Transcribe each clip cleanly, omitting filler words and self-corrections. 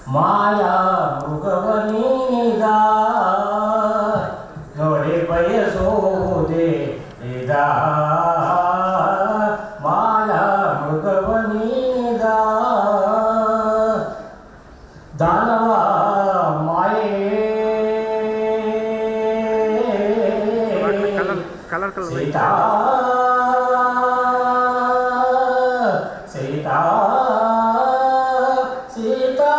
ಮಾಯಾ ಮೃಗವನೀದ ನೋಡಿ ಬಯಸೋದೆ ಇದ ಮಾಯಾ ಮೃಗವನೀದ ದಾನವ ಮಾಯೇ ಸೀತಾ ಸೀತಾ ಸೀತಾ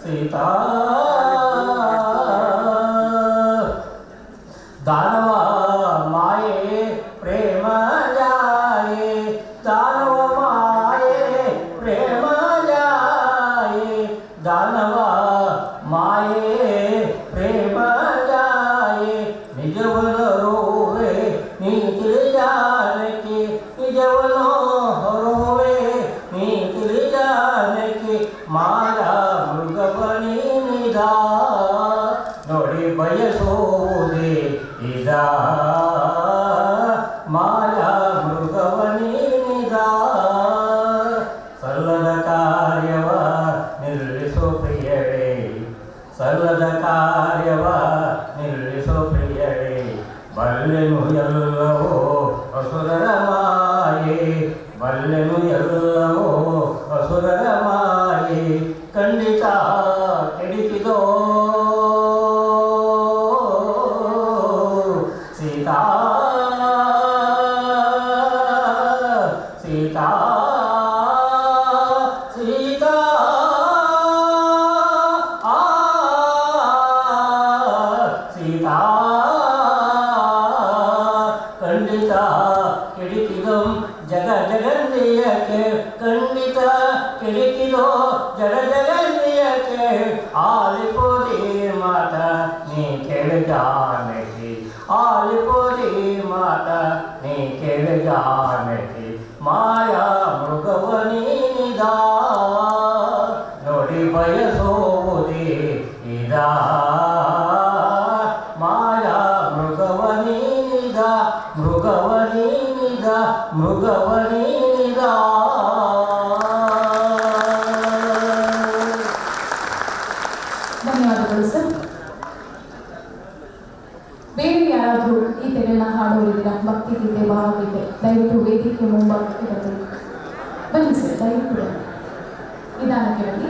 ಸೀತಾ ದಾನವ ಮಾಯೆ ಪ್ರೇಮ ಜಾಯೆ ದಾನವ ಮಾಯೆ ಪ್ರೇಮ ಜಾಯೆ ದಾನವ ಮಾಯೆ ಪ್ರೇಮ ಜಾಯೆ ನಿಜವನ ರೋವೆ ನೀ ತಿಳಿಜಾನಕ್ಕೆ ನಿಜವನೋ ರೋವೆ ನೀ ತಿಳಿಜಾನಕ್ಕೆ ಮಾಯಾ ಮೃಗವನಿದ ನೋಡಿ ಬಯಸೋದೆ ಇದ ಮಾಯಾ ಮೃಗವನಿದ ಸಲ್ಲದ ಕಾರ್ಯವ ನಿಲ್ಲಿಸೋ ಪ್ರಿಯಳೇ ಸಲ್ಲದ ಕಾರ್ಯವ ನಿಲ್ಲಿಸೋ ಪ್ರಿಯಳೇ ಬಲ್ಲೆನು ಎಲ್ಲವೋ ಅಸುರರ ಮಾಯೆ ಬಲ್ಲೆನು ಎಲ್ಲವೋ ಅಸುರರ ಮಾಯೆ ಖಂಡಿತ ಕೆಡಿಸಿದೋ ಸೀತಾ ಸೀತಾ ಸೀತಾ ಸೀತಾ ಖಂಡಿತ ಕೆಡಿಕಿದೋ ಜಗ ಜಗನ್ನಿಯಕ್ಕೆ ಖಂಡಿತ ಕೆಡಿಕಿದೋ ಜಗ ಜಗನ್ನಿಯಕ್ಕೆ ಆಲಿಪೋದಿ ಮಾತ ನೀ ಕೇಳ ಜಾನಕಿ ಆಲಿಪೋದಿ ಮಾತ ನೀ ಕೇಳ ಜಾನಕಿ ಮಾಯಾ ಮೃಗವನಿದ ನೋಡಿ ಬಯಸೋದೆ ಇದ ಮಾಯಾ ಮೃಗವನಿದ ಮೃಗವನಿದ ಮೃಗವನಿದ ಧನ್ಯವಾದಗಳು ಸರ್. ಬೇರೆ ಯಾರಾದರೂ ಗೀತೆಗಳನ್ನ ಹಾಡೋರಿದ್ದೀರಾ? ಭಕ್ತಿ ಗೀತೆ, ಭಾವಗೀತೆ, ದಯವಿಟ್ಟು ವೇದಿಕೆ ಮುಂಭಾಗಕ್ಕೆ ಬರಬೇಕು. ಬನ್ನಿ ಸರ್, ದಯವಿಟ್ಟು ನಿಧಾನಕ್ಕೆ ಬನ್ನಿ.